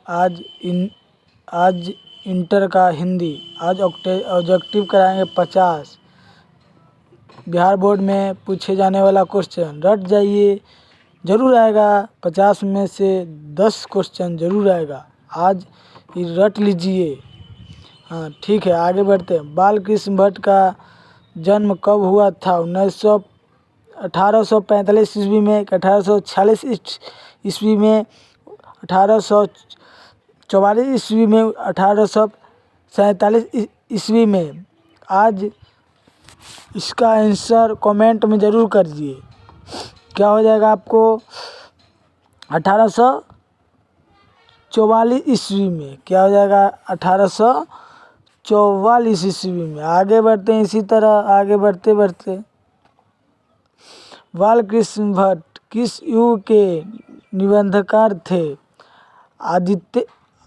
आज आज इंटर का हिंदी। आज ऑब्जेक्टिव कराएंगे 50। बिहार बोर्ड में पूछे जाने वाला क्वेश्चन रट जाइए, ज़रूर आएगा। 50 में से 10 क्वेश्चन ज़रूर आएगा। आज ये रट लीजिए। हाँ ठीक है, आगे बढ़ते हैं। बाल कृष्ण भट्ट का जन्म कब हुआ था? 1845 ईस्वी में, 1846 ईस्वी में, 1844 ईस्वी में, 1847 ईस्वी में? आज इसका आंसर कमेंट में ज़रूर कर दीजिए। क्या हो जाएगा आपको? 1844 ईस्वी में। क्या हो जाएगा? 1844 ईस्वी में। आगे बढ़ते हैं, इसी तरह आगे बढ़ते बढ़ते। बाल कृष्ण भट्ट किस युग के निबंधकार थे?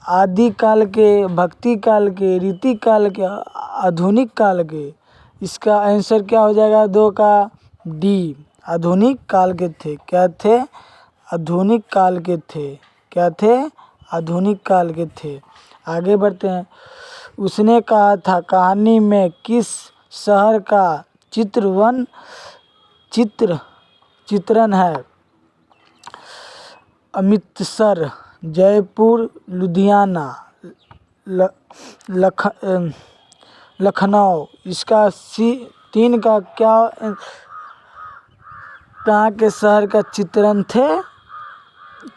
आदि काल के, भक्ति काल के, रीति काल के, आधुनिक काल के? इसका आंसर क्या हो जाएगा? 2 का डी, आधुनिक काल के थे। क्या थे? आधुनिक काल के थे। क्या थे? आधुनिक काल के थे। आगे बढ़ते हैं। उसने कहा था कहानी में किस शहर का चित्रण है? अमृतसर, जयपुर, लुधियाना, लखनऊ। इसका 3 का क्या, कहाँ के शहर का चित्रण थे?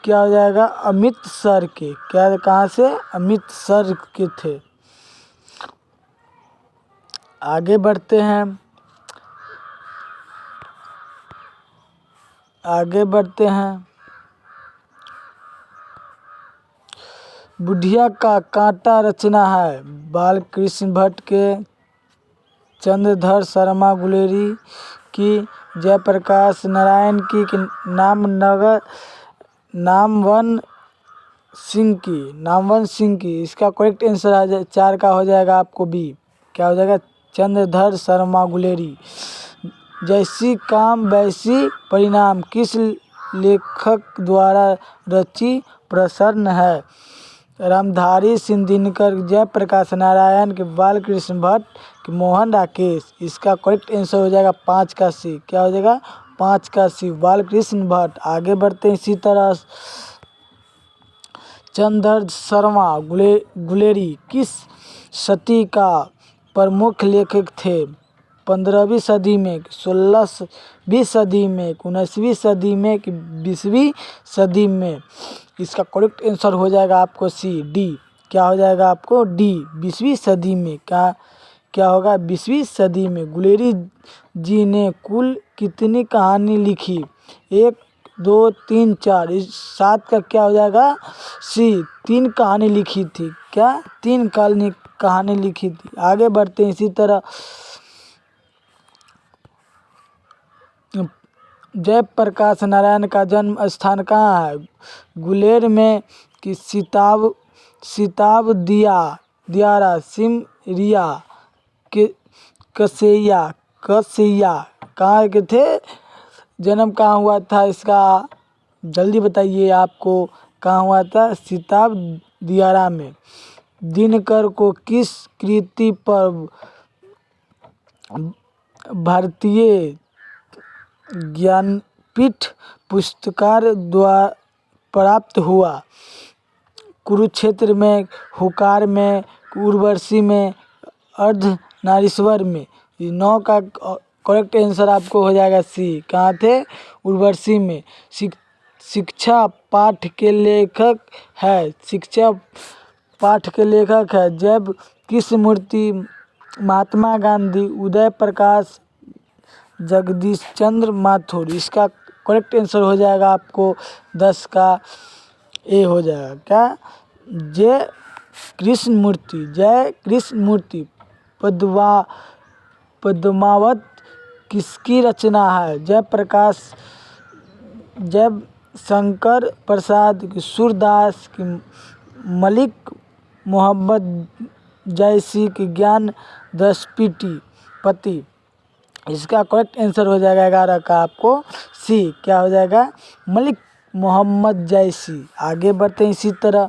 क्या हो जाएगा? अमृतसर के। क्या, कहाँ से? अमृतसर के थे। आगे बढ़ते हैं। आगे बढ़ते हैं। बुढ़िया का कांटा रचना है बाल कृष्ण भट्ट के, चंद्रधर शर्मा गुलेरी की, जयप्रकाश नारायण की, नामवन सिंह की? इसका करेक्ट आंसर 4 का हो जाएगा आपको बी। क्या हो जाएगा? चंद्रधर शर्मा गुलेरी। जैसी काम वैसी परिणाम किस लेखक द्वारा रची प्रसन्न है? रामधारी सिंह दिनकर, जयप्रकाश नारायण के, बाल कृष्ण भट्ट के, मोहन राकेश? इसका करेक्ट आंसर हो जाएगा 5 का सी। क्या हो जाएगा? 5 का सी, बाल कृष्ण भट्ट। आगे बढ़ते हैं इसी तरह। चंद्रधर शर्मा गुलेरी किस सदी का प्रमुख लेखक थे? 15वीं सदी में, 16वीं सदी में, 19वीं सदी में, कि 20वीं सदी में? इसका करेक्ट आंसर हो जाएगा आपको सी, डी। क्या हो जाएगा आपको? डी, 20वीं सदी में। क्या होगा? 20वीं सदी में। गुलेरी जी ने कुल कितनी कहानी लिखी? 1, 2, 3, 4? इस 7 का क्या हो जाएगा? सी, 3 कहानी लिखी थी। क्या? 3 कहानी लिखी थी। आगे बढ़ते हैं इसी तरह। जयप्रकाश नारायण का जन्म स्थान कहाँ है? गुलेर में, कि सिताब दियारा, सिमरिया, के कसैया? कहाँ के थे? जन्म कहाँ हुआ था इसका? जल्दी बताइए, आपको कहाँ हुआ था? सिताब दियारा में। दिनकर को किस कृति पर भारतीय ज्ञानपीठ पुरस्कार द्वारा प्राप्त हुआ? कुरुक्षेत्र में, हुंकार में, उर्वशी में, अर्धनारीश्वर में? 9 का करेक्ट आंसर आपको हो जाएगा सी। कहाँ थे? उर्वशी में। शिक्षा पाठ के लेखक है। शिक्षा पाठ के लेखक है जैव कृष्णमूर्ति, महात्मा गांधी, उदय प्रकाश, जगदीश चंद्र माथुर? इसका करेक्ट आंसर हो जाएगा आपको 10 का ए हो जाएगा। क्या? जय कृष्णमूर्ति। पद्मावत किसकी रचना है? जय शंकर प्रसाद की, सूरदास की, मलिक मोहम्मद जैसी की, ज्ञान दशपति? इसका करेक्ट आंसर हो जाएगा 11 का आपको सी। क्या हो जाएगा? मलिक मोहम्मद जैसी। आगे बढ़ते हैं इसी तरह।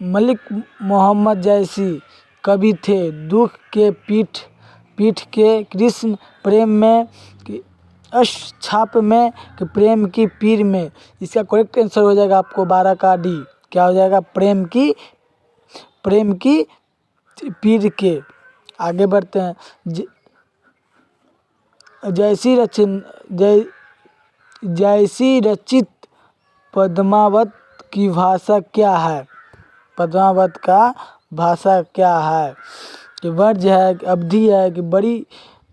मलिक मोहम्मद जैसी कवि थे। दुख के पीठ पीठ के कृष्ण प्रेम में छाप में कि प्रेम की पीर में। इसका करेक्ट आंसर हो जाएगा आपको 12 का डी। क्या हो जाएगा? प्रेम की पीर के। आगे बढ़ते हैं। जैसी रचित पद्मावत की भाषा क्या है? पद्मावत का भाषा क्या है? कि वर्ज है, कि अवधि है, कि बड़ी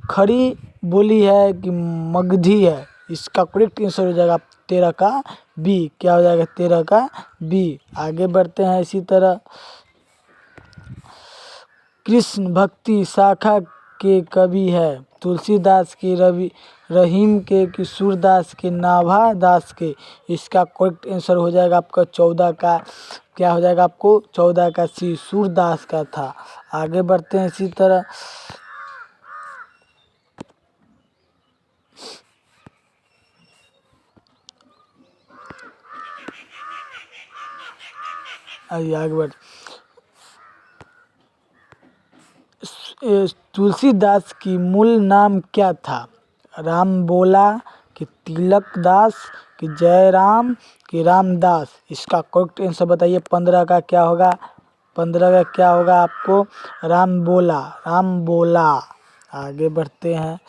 खड़ी बोली है, कि मगधी है। इसका करेक्ट आंसर हो जाएगा 13 का बी। क्या हो जाएगा? 13 का बी। आगे बढ़ते हैं इसी तरह। कृष्ण भक्ति शाखा के कवि है। तुलसीदास के, रहीम के, कि सूरदास के, नाभा दास के। इसका करेक्ट आंसर हो जाएगा आपका 14 का। क्या हो जाएगा आपको? 14 का सी, सूरदास का था। आगे बढ़ते हैं इसी तरह। आगे बढ़। तुलसीदास की मूल नाम क्या था? राम बोला, कि तिलक दास, कि जयराम, कि रामदास। इसका करेक्ट आंसर बताइए। 15 का क्या होगा? 15 का क्या होगा आपको? राम बोला। आगे बढ़ते हैं।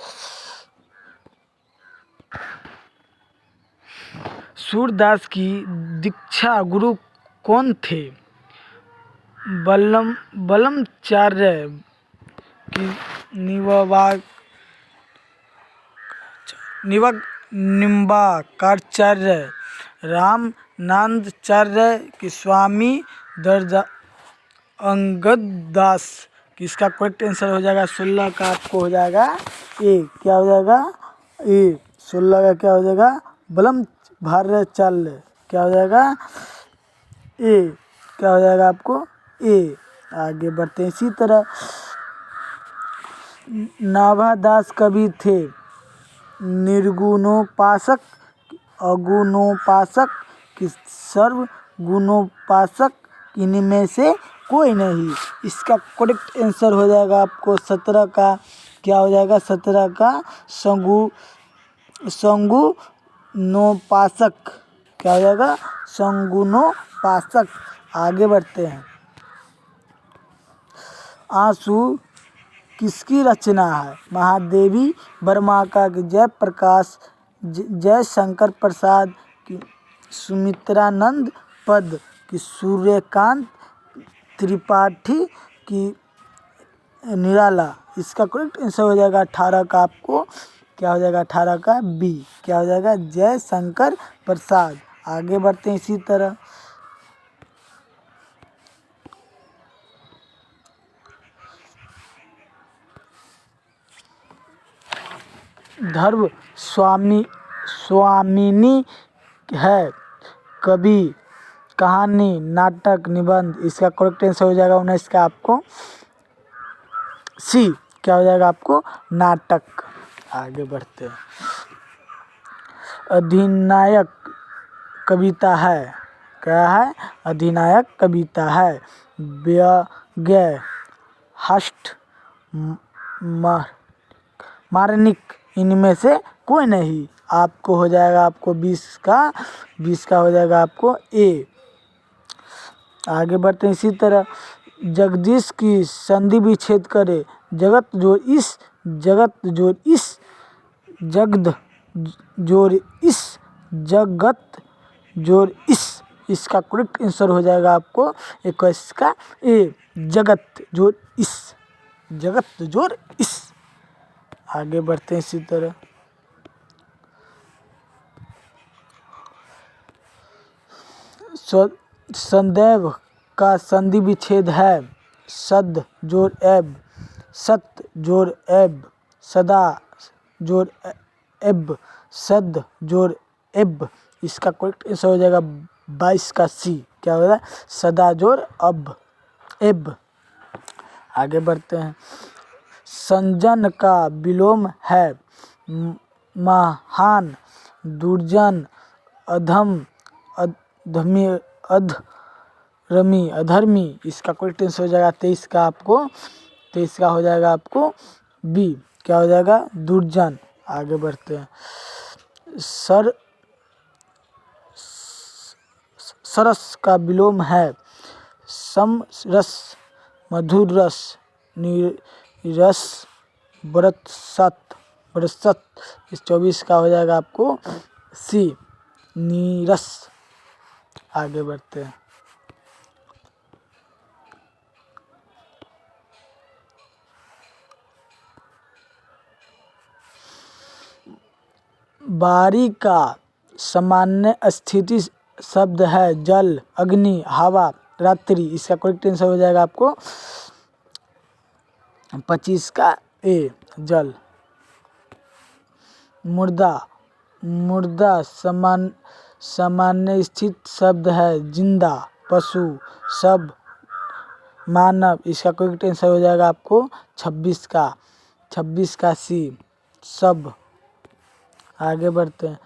सूरदास की दीक्षा गुरु कौन थे? बलमचार्य, कि निम्बाकाचार्य, रामानंदाचार्य, कि स्वामी दर्जा अंगद दास। किसका करेक्ट आंसर हो जाएगा? 16 का आपको हो जाएगा ए। क्या हो जाएगा? ए। 16 का क्या हो जाएगा? बलमचार्य। क्या हो जाएगा? ए। क्या हो जाएगा आपको? ए। आगे बढ़ते हैं इसी तरह। नाभा दास कवि थे। निर्गुणोपासक, अगुणोपासक, कि सर्वगुणोपासक, इनमें से कोई नहीं। इसका करेक्ट आंसर हो जाएगा आपको 17 का। क्या हो जाएगा? 17 का संगुणोपासक। क्या हो जाएगा? संगुणोपासक। आगे बढ़ते हैं। आंसू किसकी रचना है? महादेवी वर्मा का, कि जयप्रकाश, जय शंकर प्रसाद, कि सुमित्रानंद पद, कि सूर्यकांत त्रिपाठी, कि निराला। इसका करेक्ट आंसर हो जाएगा 18 का आपको। क्या हो जाएगा? 18 का बी। क्या हो जाएगा? जय शंकर प्रसाद। आगे बढ़ते हैं इसी तरह। धर्म स्वामिनी है। कवि, कहानी, नाटक, निबंध। इसका करेक्ट आंसर हो जाएगा 19 का आपको सी। क्या हो जाएगा आपको? नाटक। आगे बढ़ते हैं। अधिनायक कविता है। क्या है? अधिनायक कविता है। व्यंग्य, हास्य, मार्मिक, इनमें से कोई नहीं। आपको हो जाएगा आपको 20 का हो जाएगा आपको ए। आगे बढ़ते हैं इसी तरह। जगदीश की संधि विच्छेद करे। जगत जोड़ इस, जगत जोड़ इस, जगद जोड़ इस, जगत जोड़ इस। इसका करेक्ट आंसर हो जाएगा आपको 21 का ए। जगत जोड़ इस, जगत जोड़ इस। आगे बढ़ते हैं इसी तरह। सदैव का संधि विच्छेद है। सद जोड़ एब, सत जोड़ एब, सदा जोड़ एब, सद जोड़ एब। इसका करेक्ट आंसर हो जाएगा 22 का सी। क्या होगा? सदा जोड़ अब, एब। आगे बढ़ते हैं। संजन का विलोम है। महान, दुर्जन, अधम, अधमी, रमी अधर्मी, इसका करेक्ट आंसर हो जाएगा 23 का आपको, 23 का हो जाएगा आपको बी, क्या हो जाएगा दुर्जन। आगे बढ़ते हैं। सरस का विलोम है समरस, मधुर रस, नीरस, बरसत। इस 24 का हो जाएगा आपको सी, नीरस। आगे बढ़ते हैं। बारी का सामान्य स्थिति शब्द है जल, अग्नि, हवा, रात्रि। इसका करेक्ट आंसर हो जाएगा आपको 25 का ए, जल। मुर्दा सामान्य स्थित शब्द है जिंदा, पशु, सब, मानव। इसका करेक्ट आंसर हो जाएगा आपको 26 का सी, सब। आगे बढ़ते हैं।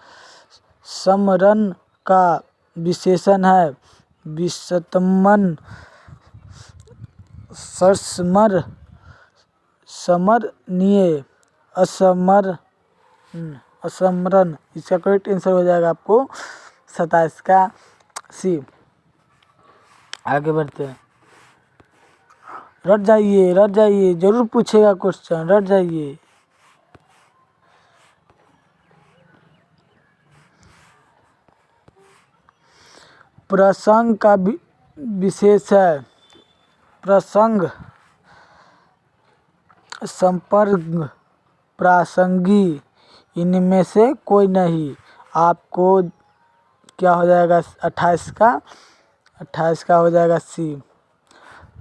समरण का विशेषण है विषतमन, सरस्मर, समरणीय, असमरण। इसका करेक्ट आंसर हो जाएगा आपको 27 का सी। आगे बढ़ते हैं। रट जाइए, जरूर पूछेगा क्वेश्चन, रट जाइए। प्रसंग का विशेष है प्रसंग, संपर्क, प्रासंगी। इनमें से कोई नहीं। आपको क्या हो जाएगा 28 का हो जाएगा सी,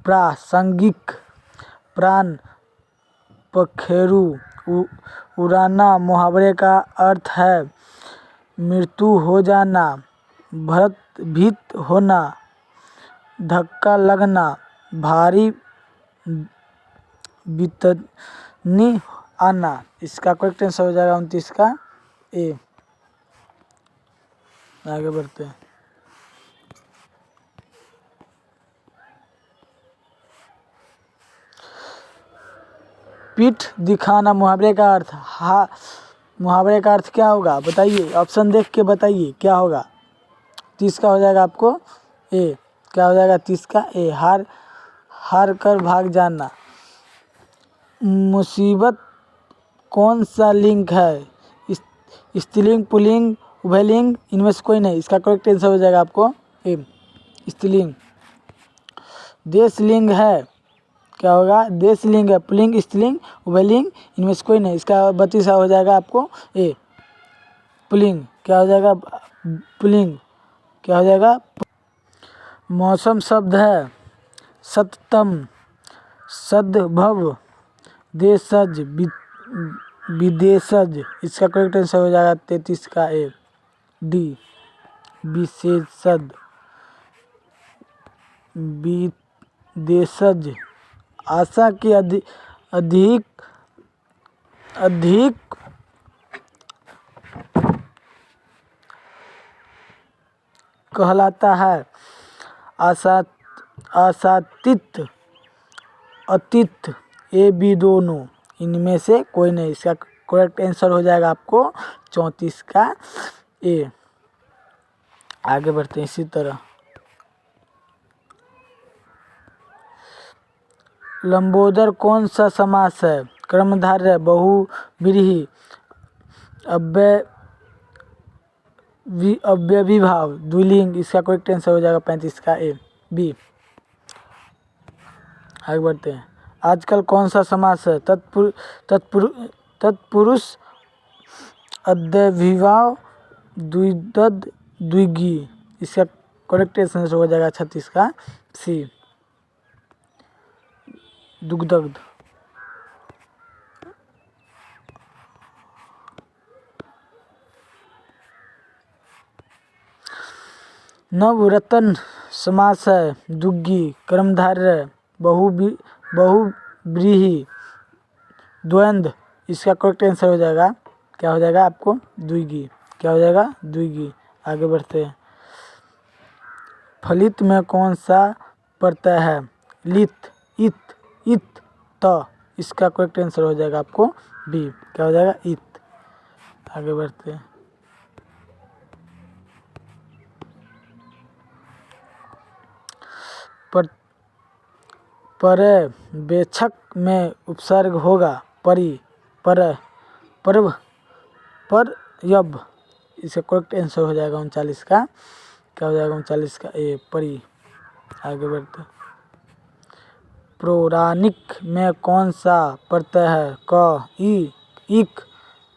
प्रासंगिक। प्राण, पखेरु, उड़ाना। मुहावरे का अर्थ है मृत्यु हो जाना, भीत होना, धक्का लगना, भारी बितनी आना। इसका करेक्ट आंसर हो जाएगा 29 का ए। आगे बढ़ते हैं। पीठ दिखाना मुहावरे का अर्थ, मुहावरे का अर्थ क्या होगा बताइए, ऑप्शन देख के बताइए क्या होगा। 30 का हो जाएगा आपको ए, क्या हो जाएगा 30 का ए, हार कर भाग जाना। मुसीबत कौन सा लिंग है, स्त्रीलिंग, पुल्लिंग, उभयलिंग। इनमें से कोई नहीं। इसका करेक्ट आंसर हो जाएगा आपको ए, स्त्रीलिंग। देशलिंग है, क्या होगा देशलिंग है, पुल्लिंग, स्त्रीलिंग, उभयलिंग। इनमें से कोई नहीं। इसका 32 हो जाएगा आपको ए, पुल्लिंग। क्या हो जाएगा पुल्लिंग, क्या हो जाएगा। मौसम शब्द है सततम, सद्भव, देशज, विदेशज। इसका करेक्ट आंसर हो जाएगा 33 का ए, डी, विशेषज, विदेशज। आशा के अधिक कहलाता है आशातीत, अतीत। ए बी दोनों। इनमें से कोई नहीं। इसका करेक्ट आंसर हो जाएगा आपको 34 का ए। आगे बढ़ते हैं इसी तरह। लंबोदर कौन सा समास है, कर्मधारय, बहुव्रीहि, अव्ययीभाव, द्विलिंग। इसका करेक्ट आंसर हो जाएगा 35 का ए, बी। आगे बढ़ते हैं। आजकल कौन सा समास है, तत्पुरुष, अव्ययीभाव, द्वित्व, द्विगु। इसका करेक्ट आंसर हो जाएगा 36 का सी, दुग्धग्ध। नवरत्न समास है द्विगु, कर्मधारय, बहुव्रीहि, द्वंद्व। इसका करेक्ट आंसर हो जाएगा, क्या हो जाएगा आपको द्विगु, क्या हो जाएगा द्विगु। आगे बढ़ते हैं। फलित में कौन सा प्रत्यय है? लित, इत, इत, त। इसका करेक्ट आंसर हो जाएगा आपको बी। क्या हो जाएगा? इत। आगे बढ़ते हैं। पर्यवेक्षक में उपसर्ग होगा परि, पर, पर्व, पर, यब। इसका करेक्ट आंसर हो जाएगा 39 का। क्या हो जाएगा? 39 का ए, परि। आगे बढ़ते हैं। पौराणिक में कौन सा प्रत्यय है? क, ई, इक,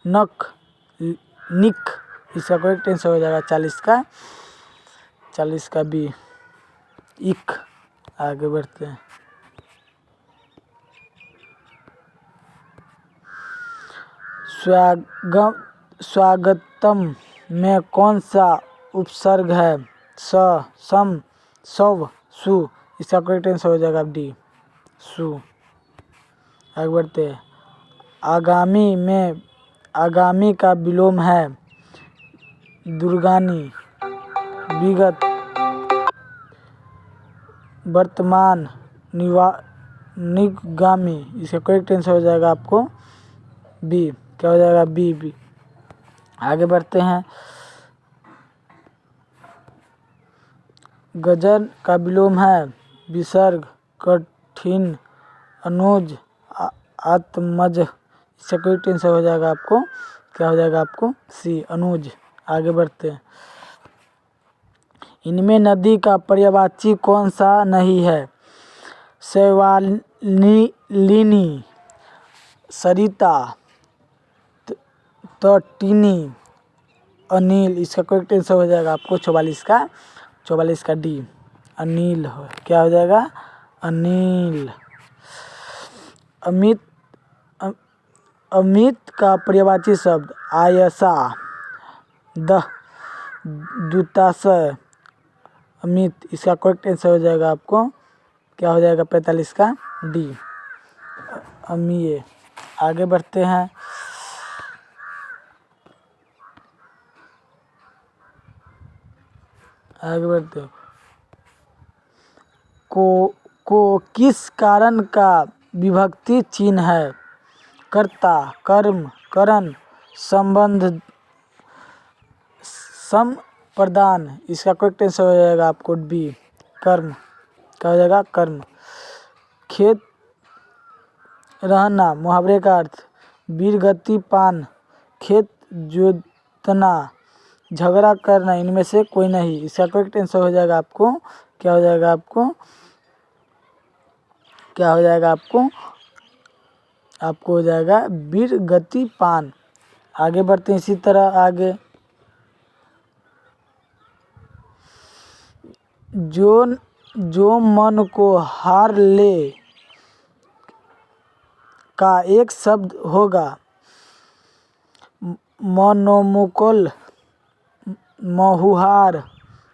नक, निक। इसका करेक्ट आंसर हो जाएगा 40 का बी, इक। आगे बढ़ते हैं। स्वागतम में कौन सा उपसर्ग है? स, सम, सव, सु। इसका करेक्ट आंसर हो जाएगा डी, सु। आगे बढ़ते हैं। आगामी में आगामी का विलोम है दूरगामी, विगत, वर्तमान, निगामी। इसका करेक्ट आंसर हो जाएगा आपको बी। क्या हो जाएगा? B, B. आगे बढ़ते हैं। गजन का विलोम है विसर्ग, कठिन, अनुज, आत्मज। इसका करेक्ट आंसर हो जाएगा आपको, क्या हो जाएगा आपको? सी, अनुज। आगे बढ़ते हैं। इनमें नदी का पर्यायवाची कौन सा नहीं है? शैवालिनी, सरिता, तटिनी, अनिल। इसका करेक्ट आंसर हो जाएगा आपको 44 का डी, अनिल। क्या हो जाएगा? अनिल। अमित, अमित का पर्यायवाची शब्द आयशा, दुताशय, अमित। इसका करेक्ट आंसर हो जाएगा आपको, क्या हो जाएगा? 45 का डी, अमीय। आगे बढ़ते हैं। को किस कारण का विभक्ति चिन्ह है? कर्ता, कर्म, करण, संबंध, संप्रदान। इसका करेक्ट आंसर हो जाएगा आपको बी, कर्म। क्या हो जाएगा? कर्म। खेत रहना, मुहावरे का अर्थ वीरगति पान, खेत जोतना, झगड़ा करना, इनमें से कोई नहीं। इसका करेक्ट आंसर हो जाएगा आपको, क्या हो जाएगा आपको? क्या हो जाएगा आपको? आपको हो जाएगा वीरगति पान। आगे बढ़ते हैं इसी तरह आगे। जो मन को हार ले का एक शब्द होगा मनोमुकुल, महुहार,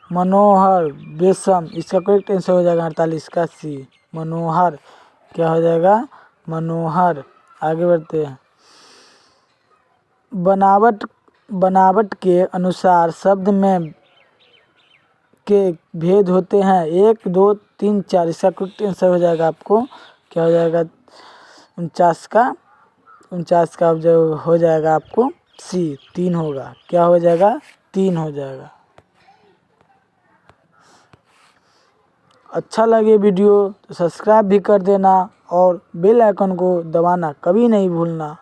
मनोहर, बेसम। इसका करेक्ट आंसर हो जाएगा 48 का सी, मनोहर। क्या हो जाएगा? मनोहर। आगे बढ़ते हैं। बनावट के अनुसार शब्द में के भेद होते हैं 1, 2, 3, 4। इसका करेक्ट आंसर हो जाएगा आपको, क्या हो जाएगा? 49 का जो हो जाएगा आपको सी, 3 होगा। क्या हो जाएगा? 3 हो जाएगा। अच्छा लगे वीडियो तो सब्सक्राइब भी कर देना और बेल आइकन को दबाना कभी नहीं भूलना।